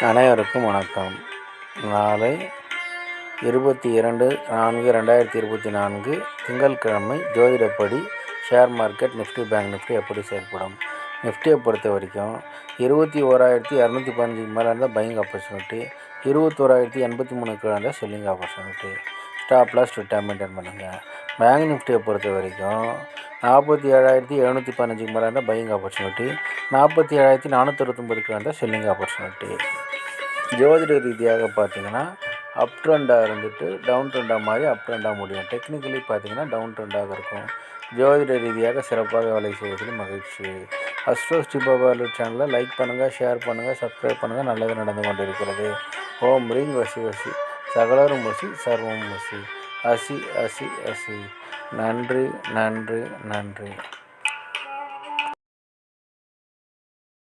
அனைவருக்கும் வணக்கம். நாளை 22/4/2024 திங்கட்கிழமை ஜோதிடப்படி share market Nifty bank Nifty எப்படி செயல்படும்? நிஃப்டியை பொறுத்த வரைக்கும் 21,215 மேலே இருந்தால் பையிங் ஆப்பர்ச்சுனிட்டி, 21,083 கீழே இருந்தால் selling opportunity. Stop loss maintain பண்ணுங்கள். பேங்க் நிஃப்டியை பொறுத்த வரைக்கும் 47,715 மேலே இருந்தால் பையிங் ஆப்பர்ச்சுனிட்டி, 47,469 கீழே இருந்தால் செல்லிங் ஆப்பர்ச்சுனிட்டி. ஜோதிட ரீதியாக பார்த்திங்கன்னா அப் ட்ரெண்டாக இருந்துட்டு டவுன் ட்ரெண்டாக மாறி அப் ட்ரெண்டாக முடியும். டெக்னிக்கலி பார்த்திங்கன்னா டவுன் ட்ரெண்டாக இருக்கும். ஜோதிட ரீதியாக சிறப்பாக வேலை செய்வதில் மகிழ்ச்சி. அஸ்ட்ரோ ஸ்ரீபாபா சேனலை லைக் பண்ணுங்கள், ஷேர் பண்ணுங்கள், சப்ஸ்கிரைப் பண்ணுங்கள். நல்லது நடந்து கொண்டிருக்கிறது. ஓம் ரீங் வசி வசி சகலரும் வசி சர்வம் வசி அசி அசி அசி. நன்றி நன்றி நன்றி.